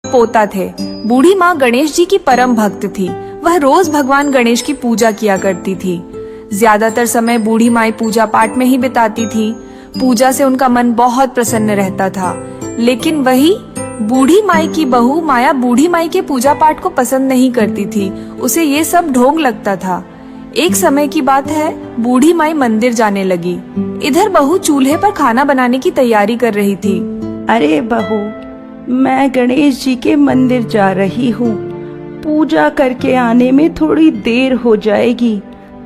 पोता थे। बूढ़ी माँ गणेश जी की परम भक्त थी। वह रोज भगवान गणेश की पूजा किया करती थी। ज्यादातर समय बूढ़ी माई पूजा पाठ में ही बिताती थी। पूजा से उनका मन बहुत प्रसन्न रहता था। लेकिन वही बूढ़ी माई की बहू माया बूढ़ी माई के पूजा पाठ को पसंद नहीं करती थी। उसे ये सब ढोंग लगता था। एक समय की बात है, बूढ़ी माई मंदिर जाने लगी। इधर बहू चूल्हे पर खाना बनाने की तैयारी कर रही थी। अरे बहू, मैं गणेश जी के मंदिर जा रही हूँ। पूजा करके आने में थोड़ी देर हो जाएगी।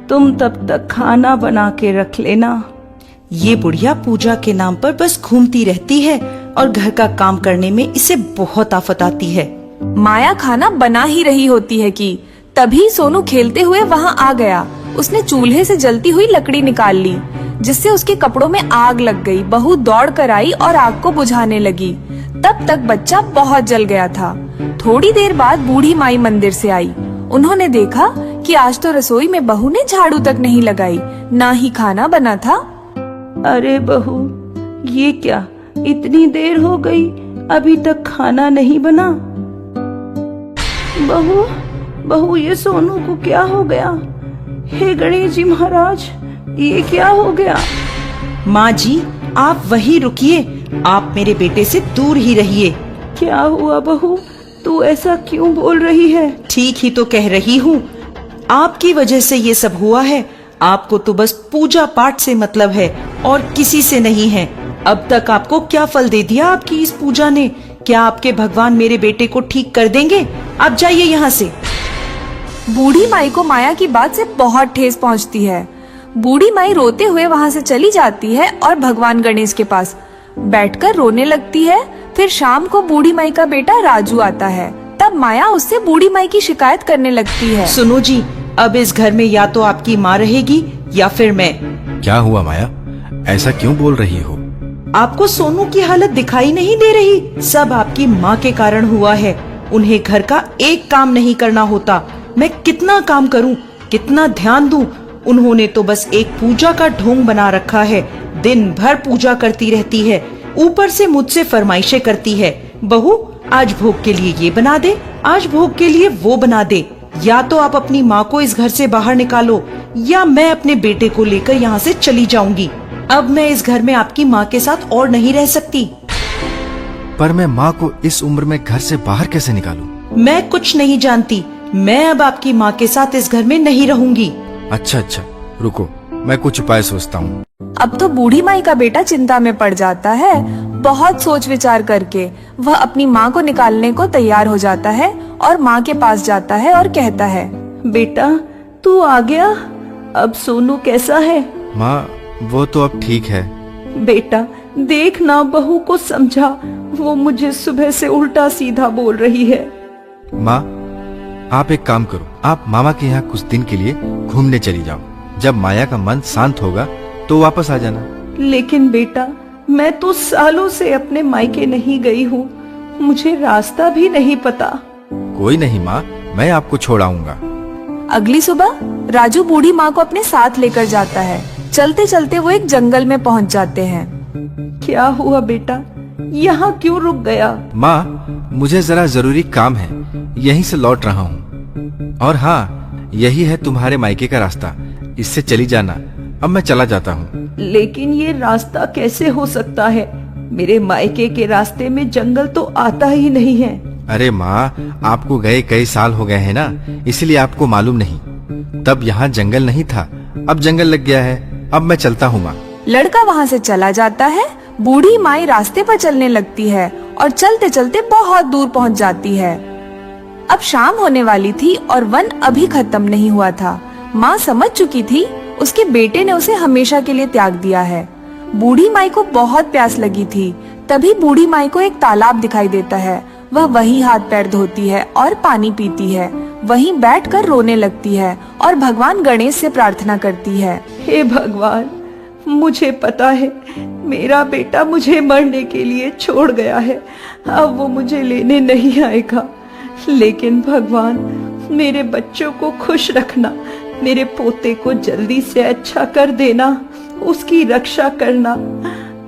तुम तब तक खाना बना के रख लेना। ये बुढ़िया पूजा के नाम पर बस घूमती रहती है और घर का काम करने में इसे बहुत आफत आती है। माया खाना बना ही रही होती है कि तभी सोनू खेलते हुए वहाँ आ गया। उसने चूल्हे से जलती हुई लकड़ी निकाल ली, जिससे उसके कपड़ों में आग लग गई। बहू दौड़ कर आई और आग को बुझाने लगी। तब तक बच्चा बहुत जल गया था। थोड़ी देर बाद बूढ़ी माई मंदिर से आई। उन्होंने देखा कि आज तो रसोई में बहू ने झाड़ू तक नहीं लगाई, ना ही खाना बना था। अरे बहू, ये क्या, इतनी देर हो गई, अभी तक खाना नहीं बना। बहू बहू, ये सोनू को क्या हो गया? हे गणेश जी महाराज, ये क्या हो गया? माँ जी, आप वहीं रुकिए। आप मेरे बेटे से दूर ही रहिए। क्या हुआ बहू, तू ऐसा क्यों बोल रही है? ठीक ही तो कह रही हूँ। आपकी वजह से ये सब हुआ है। आपको तो बस पूजा पाठ से मतलब है और किसी से नहीं है। अब तक आपको क्या फल दे दिया आपकी इस पूजा ने? क्या आपके भगवान मेरे बेटे को ठीक कर देंगे? आप जाइए यहाँ से। बूढ़ी माई को माया की बात से बहुत ठेस पहुँचती है। बूढ़ी माई रोते हुए वहाँ से चली जाती है और भगवान गणेश के पास बैठकर रोने लगती है। फिर शाम को बूढ़ी माई का बेटा राजू आता है। तब माया उससे बूढ़ी माई की शिकायत करने लगती है। सुनो जी, अब इस घर में या तो आपकी माँ रहेगी या फिर मैं। क्या हुआ माया, ऐसा क्यों बोल रही हो? आपको सोनू की हालत दिखाई नहीं दे रही? सब आपकी माँ के कारण हुआ है। उन्हें घर का एक काम नहीं करना होता। मैं कितना काम करूं, कितना ध्यान दूं? उन्होंने तो बस एक पूजा का ढोंग बना रखा है। दिन भर पूजा करती रहती है, ऊपर से मुझसे फरमाइशें करती है। बहू, आज भोग के लिए ये बना दे, आज भोग के लिए वो बना दे। या तो आप अपनी माँ को इस घर से बाहर निकालो या मैं अपने बेटे को लेकर यहाँ से चली जाऊंगी। अब मैं इस घर में आपकी माँ के साथ और नहीं रह सकती। पर मैं माँ को इस उम्र में घर से बाहर कैसे निकालूं? मैं कुछ नहीं जानती। मैं अब आपकी माँ के साथ इस घर में नहीं रहूंगी। अच्छा, रुको, मैं कुछ उपाय सोचता हूँ। अब तो बूढ़ी माई का बेटा चिंता में पड़ जाता है। बहुत सोच विचार करके वह अपनी माँ को निकालने को तैयार हो जाता है और माँ के पास जाता है और कहता है, बेटा, तू आ गया? अब सोनू कैसा है? माँ, वो तो अब ठीक है। बेटा, देख ना, बहू को समझा। वो मुझे सुबह से उल्टा सीधा बोल रही है। माँ, आप एक काम करो, आप मामा के यहाँ कुछ दिन के लिए घूमने चली जाओ। जब माया का मन शांत होगा तो वापस आ जाना। लेकिन बेटा, मैं तो सालों से अपने मायके नहीं गई हूँ। मुझे रास्ता भी नहीं पता। कोई नहीं माँ, मैं आपको छोड़ आऊंगा। अगली सुबह राजू बूढ़ी माँ को अपने साथ लेकर जाता है। चलते चलते वो एक जंगल में पहुँच जाते हैं। क्या हुआ बेटा, यहाँ क्यों रुक गया? माँ, मुझे जरा जरूरी काम है, यहीं से लौट रहा हूँ। और हाँ, यही है तुम्हारे मायके का रास्ता, इससे चली जाना। अब मैं चला जाता हूँ। लेकिन ये रास्ता कैसे हो सकता है? मेरे मायके के रास्ते में जंगल तो आता ही नहीं है। अरे माँ, आपको गए कई साल हो गए हैं ना, इसलिए आपको मालूम नहीं। तब यहाँ जंगल नहीं था, अब जंगल लग गया है। अब मैं चलता हूँ माँ। लड़का वहाँ से चला जाता है। बूढ़ी माई रास्ते पर चलने लगती है और चलते चलते बहुत दूर पहुँच जाती है। अब शाम होने वाली थी और वन अभी खत्म नहीं हुआ था। माँ समझ चुकी थी उसके बेटे ने उसे हमेशा के लिए त्याग दिया है। बूढ़ी माई को बहुत प्यास लगी थी। तभी बूढ़ी माई को एक तालाब दिखाई देता है। वह वहीं हाथ पैर धोती है और पानी पीती है। वहीं बैठकर रोने लगती है और भगवान गणेश से प्रार्थना करती है, हे भगवान, मुझे पता है मेरा बेटा मुझे मरने के लिए छोड़ गया है। अब वो मुझे लेने नहीं आएगा। लेकिन भगवान, मेरे बच्चों को खुश रखना। मेरे पोते को जल्दी से अच्छा कर देना। उसकी रक्षा करना।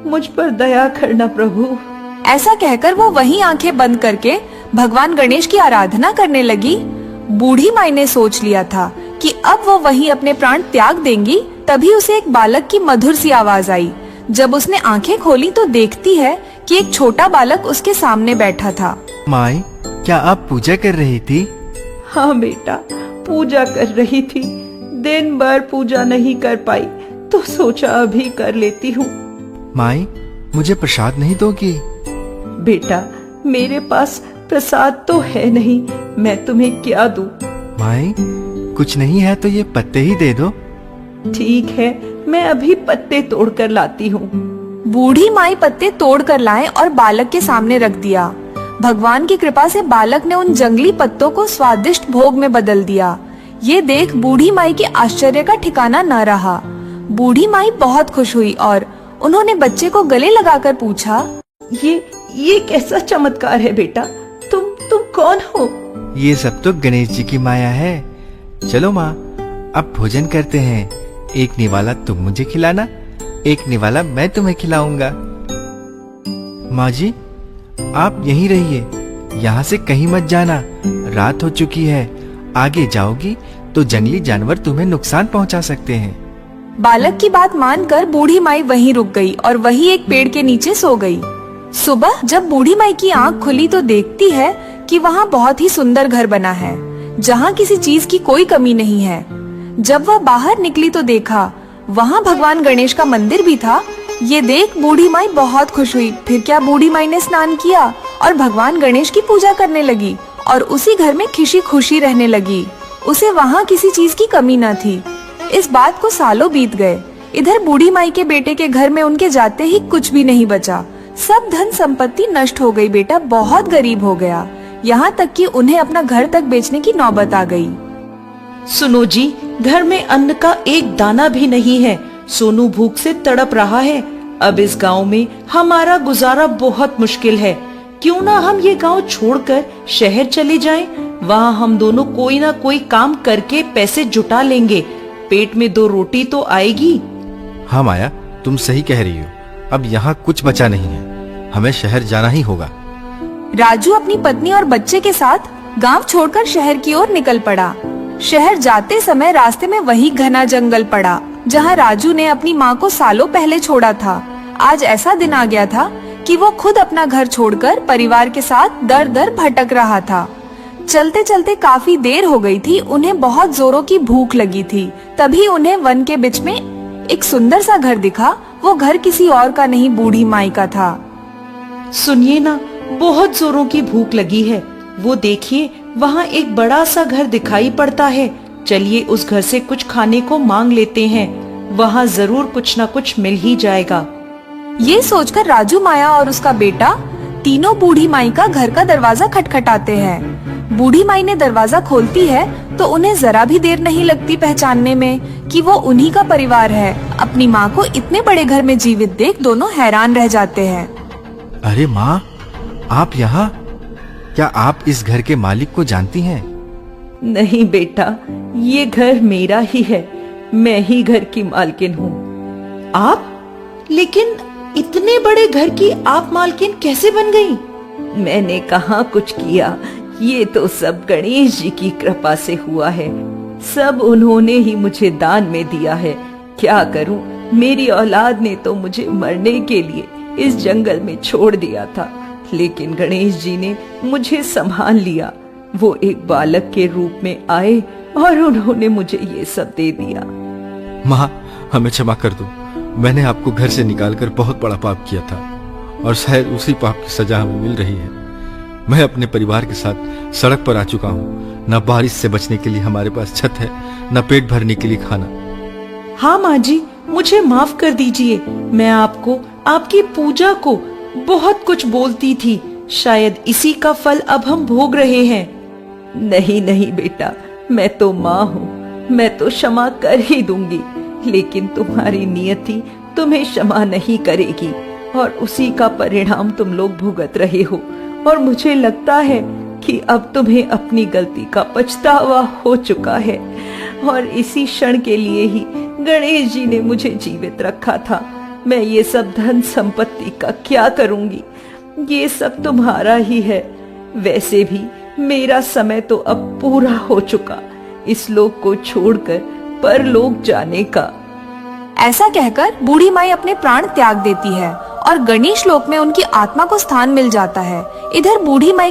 मुझ पर दया करना प्रभु। ऐसा कहकर वो वहीं आंखें बंद करके भगवान गणेश की आराधना करने लगी। बूढ़ी माई ने सोच लिया था कि अब वो वहीं अपने प्राण त्याग देंगी। तभी उसे एक बालक की मधुर सी आवाज आई। जब उसने आंखें खोली तो देखती है कि एक छोटा बालक उसके सामने बैठा था। माई, क्या आप पूजा कर रही थी? हाँ बेटा, पूजा कर रही थी। दिन भर पूजा नहीं कर पाई तो सोचा अभी कर लेती हूँ। माई, मुझे प्रसाद नहीं दोगी? बेटा, मेरे पास प्रसाद तो है नहीं, मैं तुम्हें क्या दूं? माई, कुछ नहीं है तो ये पत्ते ही दे दो। ठीक है, मैं अभी पत्ते तोड़ कर लाती हूँ। बूढ़ी माई पत्ते तोड़ कर लाए और बालक के सामने रख दिया। भगवान की कृपा से बालक ने उन जंगली पत्तों को स्वादिष्ट भोग में बदल दिया। ये देख बूढ़ी माई के आश्चर्य का ठिकाना न रहा। बूढ़ी माई बहुत खुश हुई और उन्होंने बच्चे को गले लगाकर पूछा, ये कैसा चमत्कार है बेटा? तुम कौन हो? ये सब तो गणेश जी की माया है। चलो माँ, अब भोजन करते हैं। एक निवाला तुम मुझे खिलाना, एक निवाला मैं तुम्हें खिलाऊंगा। माँ जी, आप यहीं रहिए, यहाँ से कहीं मत जाना। रात हो चुकी है, आगे जाओगी तो जंगली जानवर तुम्हें नुकसान पहुँचा सकते हैं। बालक की बात मानकर बूढ़ी माई वहीं रुक गई और वहीं एक पेड़ के नीचे सो गई। सुबह जब बूढ़ी माई की आंख खुली तो देखती है कि वहाँ बहुत ही सुंदर घर बना है, जहाँ किसी चीज की कोई कमी नहीं है। जब वह बाहर निकली तो देखा वहाँ भगवान गणेश का मंदिर भी था। ये देख बूढ़ी माई बहुत खुश हुई। फिर क्या, बूढ़ी माई ने स्नान किया और भगवान गणेश की पूजा करने लगी और उसी घर में खुशी खुशी रहने लगी। उसे वहाँ किसी चीज की कमी न थी। इस बात को सालों बीत गए। इधर बूढ़ी माई के बेटे के घर में उनके जाते ही कुछ भी नहीं बचा। सब धन संपत्ति नष्ट हो गई। बेटा बहुत गरीब हो गया, यहाँ तक कि उन्हें अपना घर तक बेचने की नौबत आ गई। सुनो जी, घर में अन्न का एक दाना भी नहीं है। सोनू भूख से तड़प रहा है। अब इस गांव में हमारा गुजारा बहुत मुश्किल है। क्यों ना हम ये गांव छोड़कर शहर चले जाएं? वहाँ हम दोनों कोई ना कोई काम करके पैसे जुटा लेंगे। पेट में 2 रोटी तो आएगी। हाँ माया, तुम सही कह रही हो। अब यहाँ कुछ बचा नहीं है, हमें शहर जाना ही होगा। राजू अपनी पत्नी और बच्चे के साथ गांव छोड़कर शहर की ओर निकल पड़ा। शहर जाते समय रास्ते में वही घना जंगल पड़ा जहां राजू ने अपनी माँ को सालों पहले छोड़ा था। आज ऐसा दिन आ गया था कि वो खुद अपना घर छोड़कर परिवार के साथ दर दर भटक रहा था। चलते चलते काफी देर हो गई थी। उन्हें बहुत जोरों की भूख लगी थी। तभी उन्हें वन के बीच में एक सुंदर सा घर दिखा। वो घर किसी और का नहीं, बूढ़ी माई का था। सुनिए ना, बहुत जोरों की भूख लगी है। वो देखिए, वहाँ एक बड़ा सा घर दिखाई पड़ता है। चलिए उस घर से कुछ खाने को मांग लेते हैं। वहाँ जरूर कुछ ना कुछ मिल ही जाएगा। ये सोचकर राजू, माया और उसका बेटा तीनों बूढ़ी माई का घर का दरवाजा खटखटाते हैं। बूढ़ी माई ने दरवाजा खोलती है तो उन्हें जरा भी देर नहीं लगती पहचानने में कि वो उन्हीं का परिवार है। अपनी माँ को इतने बड़े घर में जीवित देख दोनों हैरान रह जाते हैं। अरे माँ, आप यहाँ? क्या आप इस घर के मालिक को जानती हैं? नहीं बेटा, ये घर मेरा ही है। मैं ही घर की मालकिन हूँ। आप? लेकिन इतने बड़े घर की आप मालकिन कैसे बन गई? मैंने कहाँ कुछ किया, ये तो सब गणेश जी की कृपा से हुआ है। सब उन्होंने ही मुझे दान में दिया है। क्या करूं, मेरी औलाद ने तो मुझे मरने के लिए इस जंगल में छोड़ दिया था, लेकिन गणेश जी ने मुझे संभाल लिया। वो एक बालक के रूप में आए और उन्होंने मुझे ये सब दे दिया। माँ, हमें क्षमा कर दो। मैंने आपको घर से निकालकर बहुत बड़ा पाप किया था और शायद उसी पाप की सजा हमें मिल रही है। मैं अपने परिवार के साथ सड़क पर आ चुका हूँ। न बारिश से बचने के लिए हमारे पास छत है, न पेट भरने के लिए खाना। हाँ माँ जी, मुझे माफ कर दीजिए। मैं आपको, आपकी पूजा को बहुत कुछ बोलती थी। शायद इसी का फल अब हम भोग रहे हैं। नहीं नहीं बेटा, मैं तो माँ हूँ, मैं तो क्षमा कर ही दूंगी, लेकिन तुम्हारी नियति तुम्हें क्षमा नहीं करेगी और उसी का परिणाम तुम लोग भुगत रहे हो। और मुझे लगता है कि अब तुम्हें अपनी गलती का पछतावा हो चुका है और इसी क्षण के लिए ही गणेश जी ने मुझे जीवित रखा था। मैं ये सब धन संपत्ति का क्या करूंगी? ये सब तुम्हारा ही है। वैसे भी मेरा समय तो अब पूरा हो चुका, इस लोक को छोड़कर परलोक जाने का। ऐसा कहकर बूढ़ी माई अपने प्राण त्याग देती है और गणेश लोक में उनकी आत्मा को स्थान मिल जाता है। इधर बूढ़ी माई